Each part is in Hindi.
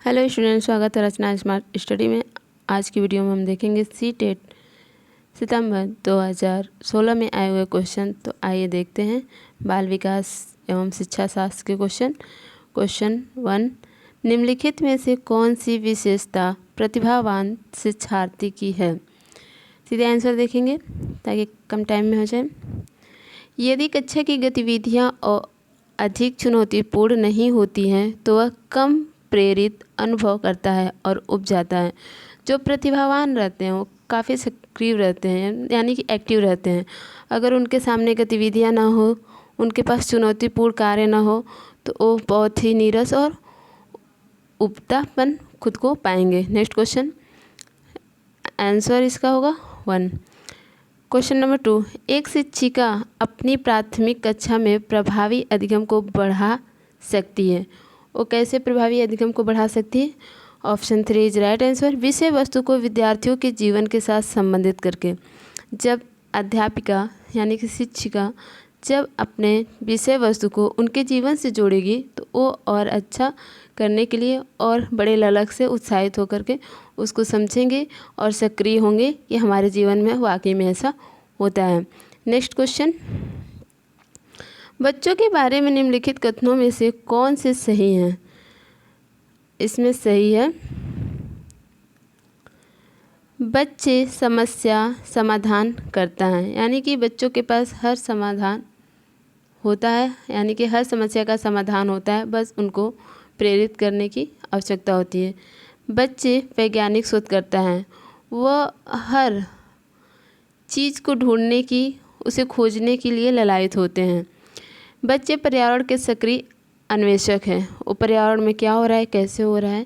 हेलो स्टूडेंट, स्वागत है रचना स्मार्ट स्टडी में। आज की वीडियो में हम देखेंगे सी-टेट सितंबर 2016 में आए हुए क्वेश्चन। तो आइए देखते हैं बाल विकास एवं शिक्षा शास्त्र के क्वेश्चन। क्वेश्चन 1, निम्नलिखित में से कौन सी विशेषता प्रतिभावान शिक्षार्थी की है। सीधे आंसर देखेंगे ताकि कम टाइम में हो जाए। यदि कक्षा की गतिविधियाँ और अधिक चुनौतीपूर्ण नहीं होती हैं तो वह कम प्रेरित अनुभव करता है और उब जाता है। जो प्रतिभावान रहते हैं वो काफ़ी सक्रिय रहते हैं, यानी कि एक्टिव रहते हैं। अगर उनके सामने गतिविधियां ना हो, उनके पास चुनौतीपूर्ण कार्य ना हो, तो वो बहुत ही नीरस और उबतापन खुद को पाएंगे। नेक्स्ट क्वेश्चन, आंसर इसका होगा 1। क्वेश्चन नंबर 2, एक शिक्षिका अपनी प्राथमिक कक्षा में प्रभावी अधिगम को बढ़ा सकती है। वो कैसे प्रभावी अधिगम को बढ़ा सकती है? Option 3 is right answer. विषय वस्तु को विद्यार्थियों के जीवन के साथ संबंधित करके। जब अध्यापिका यानी कि शिक्षिका जब अपने विषय वस्तु को उनके जीवन से जोड़ेगी तो वो और अच्छा करने के लिए और बड़े ललक से उत्साहित होकर के उसको समझेंगे और सक्रिय होंगे कि हमारे जीवन में वाकई में ऐसा होता है। नेक्स्ट क्वेश्चन, बच्चों के बारे में निम्नलिखित कथनों में से कौन से सही हैं? इसमें सही है, बच्चे समस्या समाधान करता है, यानी कि बच्चों के पास हर समाधान होता है, यानी कि हर समस्या का समाधान होता है, बस उनको प्रेरित करने की आवश्यकता होती है। बच्चे वैज्ञानिक शोध करता है, वह हर चीज़ को ढूंढने की, उसे खोजने के लिए ललायत होते हैं। बच्चे पर्यावरण के सक्रिय अन्वेषक हैं, वो पर्यावरण में क्या हो रहा है, कैसे हो रहा है,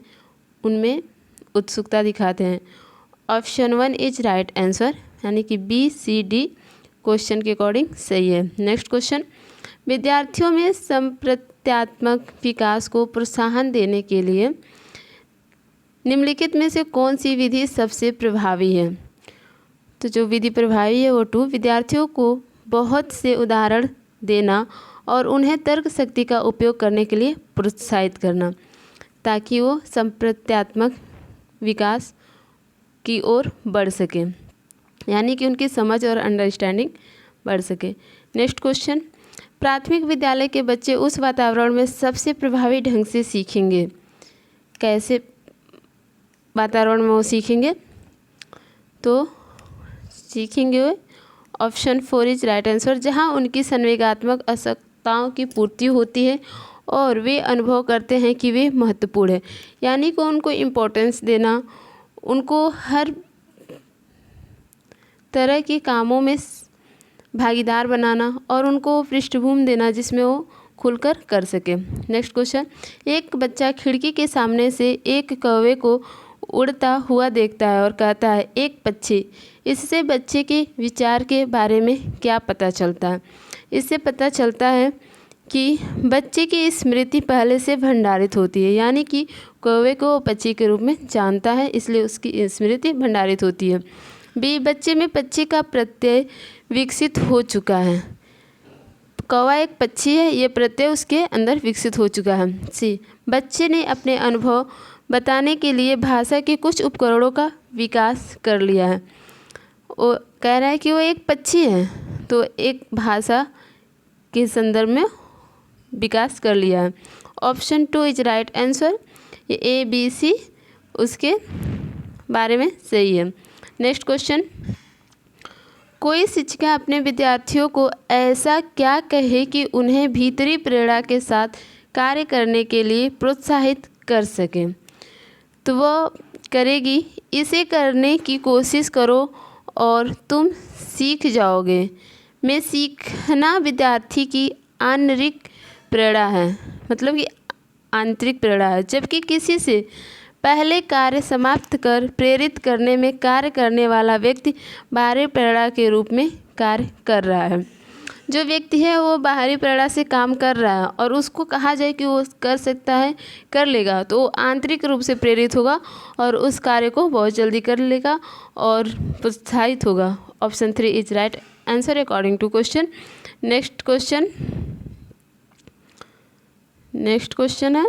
उनमें उत्सुकता दिखाते हैं। ऑप्शन 1 इज राइट आंसर, यानी कि बी सी डी क्वेश्चन के अकॉर्डिंग सही है। नेक्स्ट क्वेश्चन, विद्यार्थियों में संप्रत्यात्मक विकास को प्रोत्साहन देने के लिए निम्नलिखित में से कौन सी विधि सबसे प्रभावी है? तो जो विधि प्रभावी है वो 2, विद्यार्थियों को बहुत से उदाहरण देना और उन्हें तर्क शक्ति का उपयोग करने के लिए प्रोत्साहित करना, ताकि वो संप्रत्यात्मक विकास की ओर बढ़ सके, यानी कि उनकी समझ और अंडरस्टैंडिंग बढ़ सके। नेक्स्ट क्वेश्चन, प्राथमिक विद्यालय के बच्चे उस वातावरण में सबसे प्रभावी ढंग से सीखेंगे। कैसे वातावरण में वो सीखेंगे? तो सीखेंगे ऑप्शन 4 इज राइट आंसर, जहाँ उनकी संवेगात्मक आवश्यकताओं की पूर्ति होती है और वे अनुभव करते हैं कि वे महत्वपूर्ण है, यानी कि उनको इम्पोर्टेंस देना, उनको हर तरह के कामों में भागीदार बनाना और उनको पृष्ठभूमि देना जिसमें वो खुलकर कर सके। नेक्स्ट क्वेश्चन, एक बच्चा खिड़की के सामने से एक कौवे को उड़ता हुआ देखता है और कहता है एक पक्षी। इससे बच्चे के विचार के बारे में क्या पता चलता है? इससे पता चलता है कि बच्चे की स्मृति पहले से भंडारित होती है, यानी कि कौवे को पक्षी के रूप में जानता है, इसलिए उसकी स्मृति भंडारित होती है। बी, बच्चे में पक्षी का प्रत्यय विकसित हो चुका है। कौवा एक पक्षी है, ये प्रत्यय उसके अंदर विकसित हो चुका है। सी, बच्चे ने अपने अनुभव बताने के लिए भाषा के कुछ उपकरणों का विकास कर लिया है। वो कह रहा है कि वो एक पक्षी है, तो एक भाषा के संदर्भ में विकास कर लिया है। ऑप्शन 2 इज राइट आंसर, ये ए बी सी उसके बारे में सही है। नेक्स्ट क्वेश्चन, कोई शिक्षिका अपने विद्यार्थियों को ऐसा क्या कहे कि उन्हें भीतरी प्रेरणा के साथ कार्य करने के लिए प्रोत्साहित कर सके? तो वो करेगी, इसे करने की कोशिश करो और तुम सीख जाओगे। में सीखना विद्यार्थी की आंतरिक प्रेरणा है, मतलब कि आंतरिक प्रेरणा है, जबकि किसी से पहले कार्य समाप्त कर प्रेरित करने में कार्य करने वाला व्यक्ति बाहरी प्रेरणा के रूप में कार्य कर रहा है। जो व्यक्ति है वो बाहरी प्रेरणा से काम कर रहा है और उसको कहा जाए कि वो कर सकता है, कर लेगा, तो वो आंतरिक रूप से प्रेरित होगा और उस कार्य को बहुत जल्दी कर लेगा और प्रोत्साहित होगा। Option 3 is right answer according to question. Next question है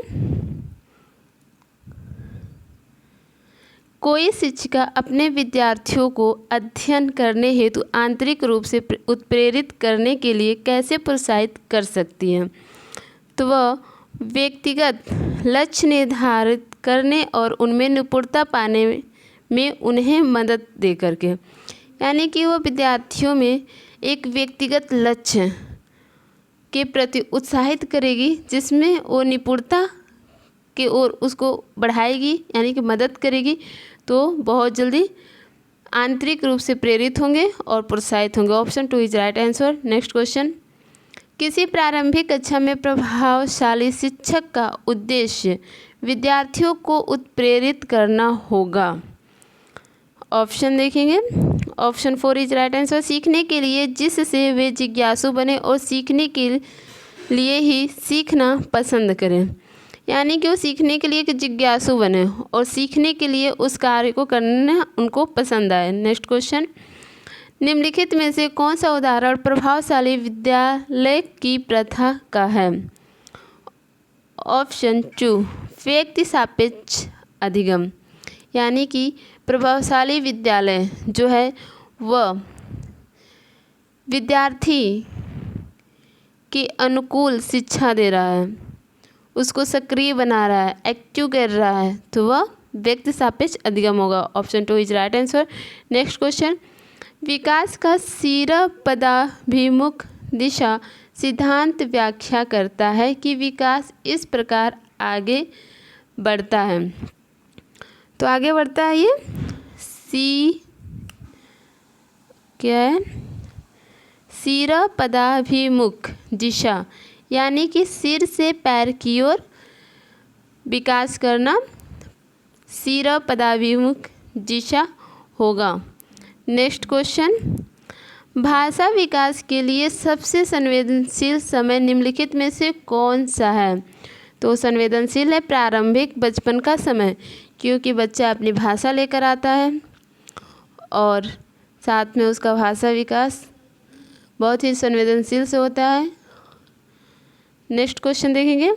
कोई शिक्षिका अपने विद्यार्थियों को अध्ययन करने हेतु आंतरिक रूप से उत्प्रेरित करने के लिए कैसे प्रोत्साहित कर सकती है? तो वह व्यक्तिगत लक्ष्य निर्धारित करने और उनमें निपुणता पाने में उन्हें मदद दे करके, यानी कि वो विद्यार्थियों में एक व्यक्तिगत लक्ष्य के प्रति उत्साहित करेगी, जिसमें वो निपुणता की ओर उसको बढ़ाएगी, यानी कि मदद करेगी, तो बहुत जल्दी आंतरिक रूप से प्रेरित होंगे और प्रोत्साहित होंगे। Option 2 is right answer. Next question, किसी प्रारंभिक कक्षा में प्रभावशाली शिक्षक का उद्देश्य विद्यार्थियों को उत्प्रेरित करना होगा। ऑप्शन देखेंगे। Option 4 is right answer. सीखने के लिए जिससे वे जिज्ञासु बने और सीखने के लिए ही सीखना पसंद करें, यानी कि वो सीखने के लिए एक जिज्ञासु बने और सीखने के लिए उस कार्य को करना उनको पसंद आए। नेक्स्ट क्वेश्चन, निम्नलिखित में से कौन सा उदाहरण प्रभावशाली विद्यालय की प्रथा का है? ऑप्शन 2 व्यक्ति सापेक्ष अधिगम, यानी कि प्रभावशाली विद्यालय जो है वह विद्यार्थी के अनुकूल शिक्षा दे रहा है, उसको सक्रिय बना रहा है, एक्टिव कर रहा है, तो वह व्यक्ति सापेक्ष अधिगम होगा। Option 2 is right answer. Next question, विकास का सिरपदाभिमुख दिशा सिद्धांत व्याख्या करता है कि विकास इस प्रकार आगे बढ़ता है। तो आगे बढ़ता है ये क्या है? सिरपदाभिमुख दिशा, यानी कि सिर से पैर की ओर विकास करना सिरपदाभिमुख दिशा होगा। नेक्स्ट क्वेश्चन, भाषा विकास के लिए सबसे संवेदनशील समय निम्नलिखित में से कौन सा है? तो संवेदनशील है प्रारंभिक बचपन का समय, क्योंकि बच्चा अपनी भाषा लेकर आता है और साथ में उसका भाषा विकास बहुत ही संवेदनशील से होता है। नेक्स्ट क्वेश्चन देखेंगे,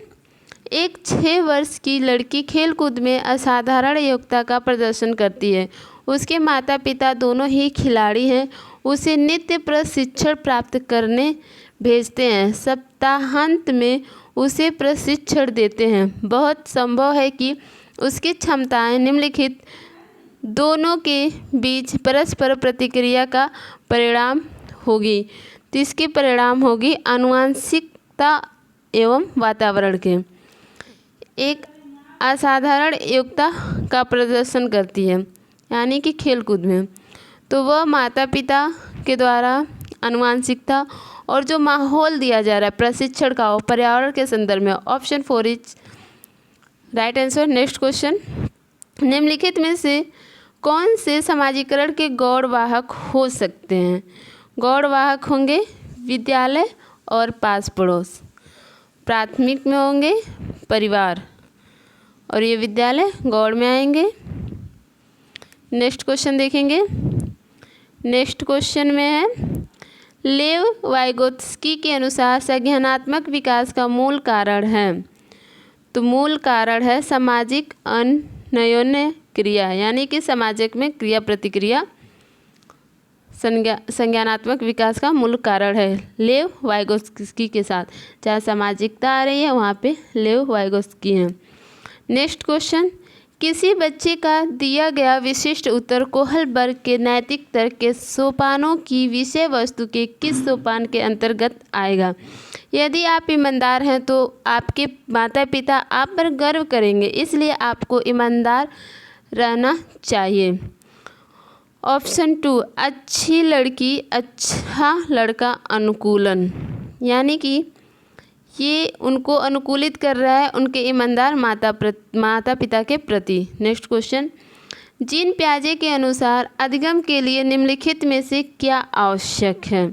एक 6 वर्ष की लड़की खेलकूद में असाधारण योग्यता का प्रदर्शन करती है। उसके माता पिता दोनों ही खिलाड़ी हैं। उसे नित्य प्रशिक्षण प्राप्त करने भेजते हैं, सप्ताहांत में उसे प्रशिक्षण देते हैं। बहुत संभव है कि उसकी क्षमताएं निम्नलिखित दोनों के बीच परस्पर प्रतिक्रिया का परिणाम होगी। तो इसके परिणाम होगी आनुवंशिकता एवं वातावरण के। एक असाधारण योग्यता का प्रदर्शन करती है, यानी कि खेलकूद में, तो वह माता पिता के द्वारा आनुवंशिकता और जो माहौल दिया जा रहा है प्रशिक्षण का, पर्यावरण के संदर्भ में। Option 4 is right answer. Next question, निम्नलिखित में से कौन से समाजीकरण के गौरवाहक हो सकते हैं? गौरवाहक होंगे विद्यालय और पास पड़ोस। प्राथमिक में होंगे परिवार और ये विद्यालय गौड़ में आएंगे। नेक्स्ट क्वेश्चन देखेंगे। नेक्स्ट क्वेश्चन में है, लेव वाइगोत्स्की के अनुसार संज्ञानात्मक विकास का मूल कारण है। तो मूल कारण है सामाजिक अन्योन्य क्रिया, यानी कि सामाजिक में क्रिया प्रतिक्रिया संज्ञानात्मक विकास का मूल कारण है लेव वाइगोत्स्की के साथ। जहाँ सामाजिकता आ रही है वहाँ पे लेव वाइगोत्स्की हैं। नेक्स्ट क्वेश्चन, किसी बच्चे का दिया गया विशिष्ट उत्तर कोहलबर्ग के नैतिक तर्क के सोपानों की विषय वस्तु के किस सोपान के अंतर्गत आएगा? यदि आप ईमानदार हैं तो आपके माता पिता आप पर गर्व करेंगे, इसलिए आपको ईमानदार रहना चाहिए। ऑप्शन 2 अच्छी लड़की अच्छा लड़का अनुकूलन, यानी कि ये उनको अनुकूलित कर रहा है उनके ईमानदार माता पिता के प्रति। नेक्स्ट क्वेश्चन, जीन पियाजे के अनुसार अधिगम के लिए निम्नलिखित में से क्या आवश्यक है?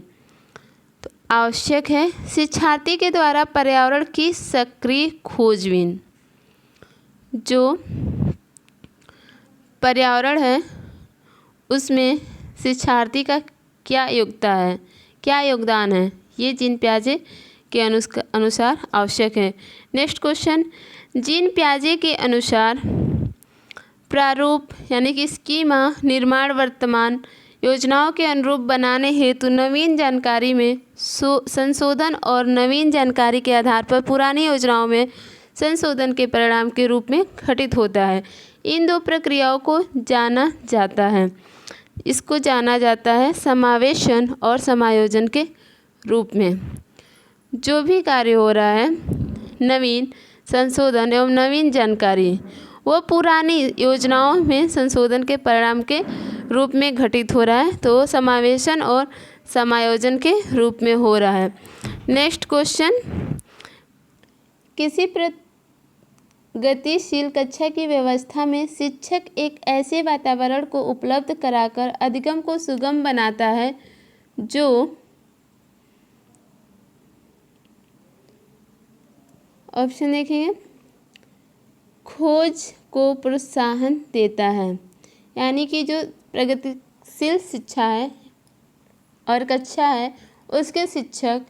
तो आवश्यक है शिक्षार्थी के द्वारा पर्यावरण की सक्रिय खोजबीन। जो पर्यावरण है उसमें शिक्षार्थी का क्या योग्यता है, क्या योगदान है, ये जीन पियाजे के अनुसार आवश्यक है। नेक्स्ट क्वेश्चन, जीन पियाजे के अनुसार प्रारूप यानी कि स्कीमा निर्माण वर्तमान योजनाओं के अनुरूप बनाने हेतु नवीन जानकारी में संशोधन और नवीन जानकारी के आधार पर पुरानी योजनाओं में संशोधन के परिणाम के रूप में घटित होता है। इन दो प्रक्रियाओं को जाना जाता है, इसको जाना जाता है समावेशन और समायोजन के रूप में। जो भी कार्य हो रहा है, नवीन संशोधन एवं नवीन जानकारी, वो पुरानी योजनाओं में संशोधन के परिणाम के रूप में घटित हो रहा है, तो समावेशन और समायोजन के रूप में हो रहा है। नेक्स्ट क्वेश्चन, किसी प्रगतिशील कक्षा की व्यवस्था में शिक्षक एक ऐसे वातावरण को उपलब्ध कराकर अधिगम को सुगम बनाता है जो ऑप्शन देखेंगे, खोज को प्रोत्साहन देता है, यानी कि जो प्रगतिशील शिक्षा है और कक्षा है उसके शिक्षक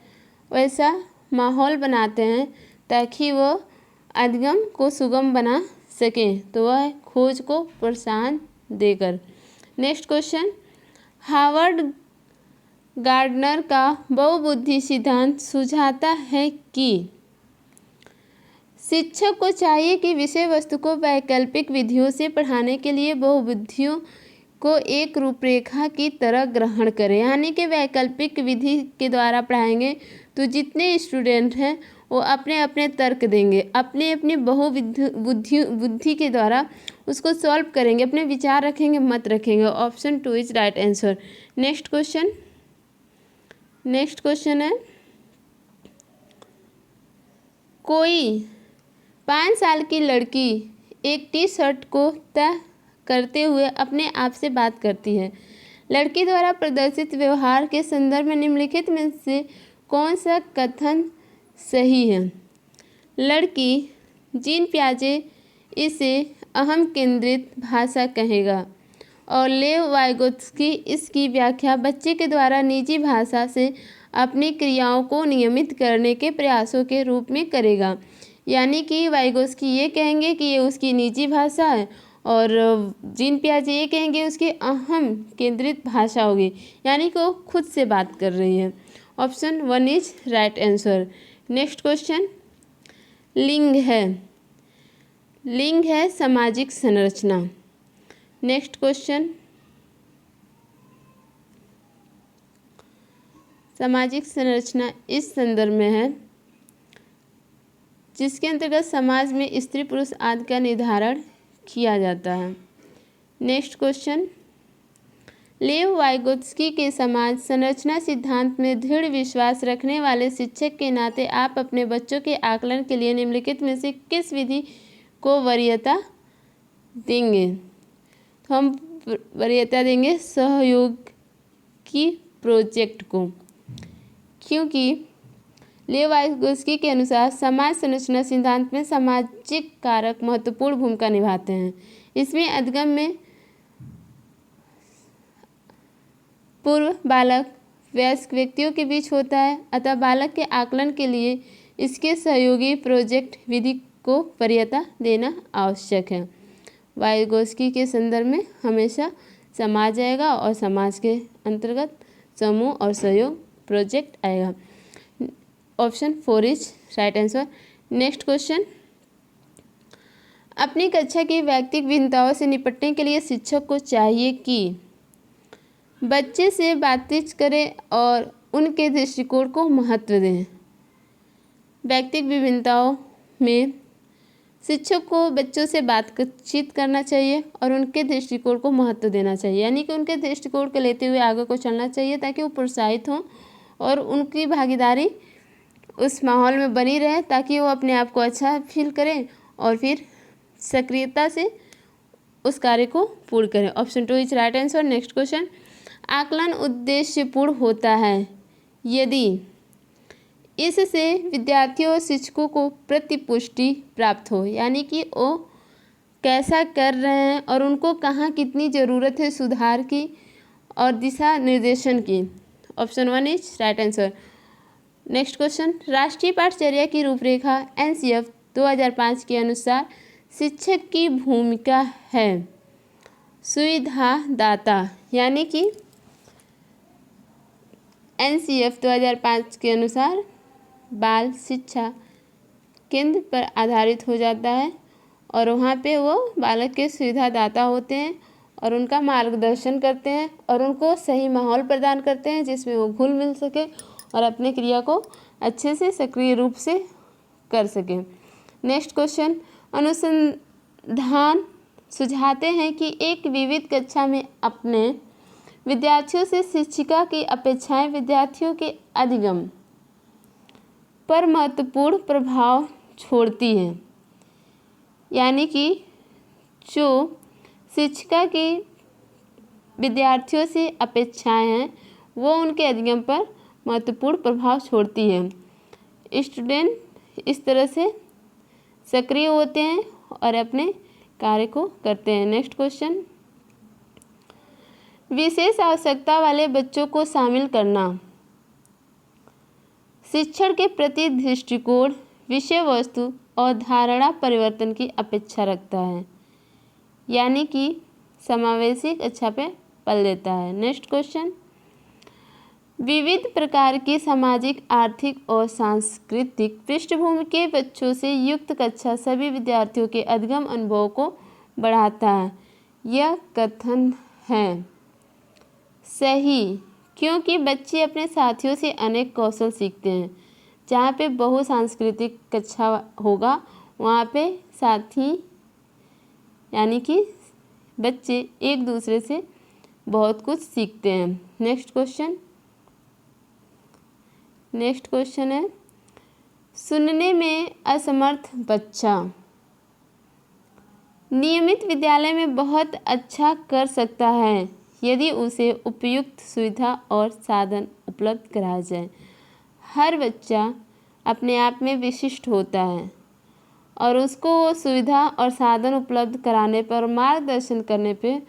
वैसा माहौल बनाते हैं ताकि वो अधिगम को सुगम बना सकें, तो वह खोज को प्रोत्साहन देकर। नेक्स्ट क्वेश्चन, हार्वर्ड गार्डनर का बहुबुद्धि सिद्धांत सुझाता है कि शिक्षक को चाहिए कि विषय वस्तु को वैकल्पिक विधियों से पढ़ाने के लिए बहुबुद्धियों को एक रूपरेखा की तरह ग्रहण करें, यानी कि वैकल्पिक विधि के द्वारा पढ़ाएंगे तो जितने स्टूडेंट हैं वो अपने अपने तर्क देंगे, अपने अपनी बुद्धि के द्वारा उसको सॉल्व करेंगे, अपने विचार रखेंगे, मत रखेंगे। Option 2 is right answer. Next question है, कोई 5 साल की लड़की एक टी शर्ट को तय करते हुए अपने आप से बात करती है। लड़की द्वारा प्रदर्शित व्यवहार के संदर्भ में निम्नलिखित में से कौन सा कथन सही है? लड़की, जीन पियाजे इसे अहम केंद्रित भाषा कहेगा और लेव वाइगोत्स्की इसकी व्याख्या बच्चे के द्वारा निजी भाषा से अपनी क्रियाओं को नियमित करने के प्रयासों के रूप में करेगा, यानी कि वाइगोत्स्की ये कहेंगे कि ये उसकी निजी भाषा है और जीन पियाजे ये कहेंगे उसकी अहम केंद्रित भाषा होगी, यानी कि वो खुद से बात कर रही है। Option 1 is right answer. Next question, लिंग है सामाजिक संरचना। नेक्स्ट क्वेश्चन, सामाजिक संरचना इस संदर्भ में है जिसके अंतर्गत समाज में स्त्री पुरुष आदि का निर्धारण किया जाता है। नेक्स्ट क्वेश्चन, लेव वाइगोत्स्की के समाज संरचना सिद्धांत में दृढ़ विश्वास रखने वाले शिक्षक के नाते आप अपने बच्चों के आकलन के लिए निम्नलिखित में से किस विधि को वरीयता देंगे? तो हम वरीयता देंगे सहयोगी प्रोजेक्ट को, क्योंकि लेव वाइगोत्स्की के अनुसार समाज संरचना सिद्धांत में सामाजिक कारक महत्वपूर्ण भूमिका निभाते हैं। इसमें अधिगम में पूर्व बालक वयस्क व्यक्तियों के बीच होता है, अतः बालक के आकलन के लिए इसके सहयोगी प्रोजेक्ट विधि को वरीयता देना आवश्यक है। वाइगोत्स्की के संदर्भ में हमेशा समाज आएगा और समाज के अंतर्गत समूह और सहयोग प्रोजेक्ट आएगा। Option 4 is right answer. Next question, अपनी कक्षा की व्यक्तिगत भिन्नताओं से निपटने के लिए शिक्षक को चाहिए कि बच्चे से बातचीत करें और उनके दृष्टिकोण को महत्व दें। व्यक्तिगत विभिन्नताओं में शिक्षक को बच्चों से बातचीत करना चाहिए और उनके दृष्टिकोण को महत्व देना चाहिए, यानी कि उनके दृष्टिकोण को लेते हुए आगे को चलना चाहिए ताकि वो प्रोत्साहित हों और उनकी भागीदारी उस माहौल में बनी रहे ताकि वो अपने आप को अच्छा फील करें और फिर सक्रियता से उस कार्य को पूर्ण करें। Option 2 is right answer. Next question, आकलन उद्देश्यपूर्ण होता है यदि इससे विद्यार्थियों और शिक्षकों को प्रतिपुष्टि प्राप्त हो, यानी कि वो कैसा कर रहे हैं और उनको कहाँ कितनी ज़रूरत है सुधार की और दिशा निर्देशन की। Option 1 is right answer. Next question, राष्ट्रीय पाठचर्या की रूपरेखा NCF 2005 के अनुसार शिक्षक की भूमिका है सुविधादाता, यानी कि NCF 2005 के अनुसार बाल शिक्षा केंद्र पर आधारित हो जाता है और वहाँ पे वो बालक के सुविधादाता होते हैं और उनका मार्गदर्शन करते हैं और उनको सही माहौल प्रदान करते हैं जिसमें वो घुल मिल सके और अपने क्रिया को अच्छे से सक्रिय रूप से कर सकें। नेक्स्ट क्वेश्चन, अनुसंधान सुझाते हैं कि एक विविध कक्षा में अपने विद्यार्थियों से शिक्षिका की अपेक्षाएं विद्यार्थियों के अधिगम पर महत्वपूर्ण प्रभाव छोड़ती हैं, यानी कि जो शिक्षिका की विद्यार्थियों से अपेक्षाएं हैं वो उनके अधिगम पर महत्वपूर्ण प्रभाव छोड़ती है। स्टूडेंट इस तरह से सक्रिय होते हैं और अपने कार्य को करते हैं। नेक्स्ट क्वेश्चन, विशेष आवश्यकता वाले बच्चों को शामिल करना शिक्षण के प्रति दृष्टिकोण, विषय वस्तु और धारणा परिवर्तन की अपेक्षा रखता है, यानी कि समावेशी कक्षा पे पल देता है। नेक्स्ट क्वेश्चन, विविध प्रकार की सामाजिक, आर्थिक और सांस्कृतिक पृष्ठभूमि के बच्चों से युक्त कक्षा सभी विद्यार्थियों के अधिगम अनुभव को बढ़ाता है। यह कथन है सही, क्योंकि बच्चे अपने साथियों से अनेक कौशल सीखते हैं। जहाँ पे बहुसांस्कृतिक कक्षा होगा वहाँ पे साथी, यानी कि बच्चे एक दूसरे से बहुत कुछ सीखते हैं। नेक्स्ट क्वेश्चन है, सुनने में असमर्थ बच्चा नियमित विद्यालय में बहुत अच्छा कर सकता है यदि उसे उपयुक्त सुविधा और साधन उपलब्ध कराया जाए। हर बच्चा अपने आप में विशिष्ट होता है और उसको वो सुविधा और साधन उपलब्ध कराने पर, मार्गदर्शन करने पे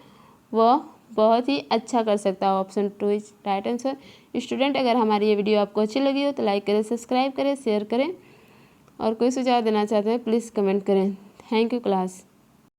वह बहुत ही अच्छा कर सकता है। Option 2 is right answer. Student, अगर हमारी ये वीडियो आपको अच्छी लगी हो तो लाइक करें, सब्सक्राइब करें, शेयर करें और कोई सुझाव देना चाहते हैं प्लीज़ कमेंट करें। Thank you class.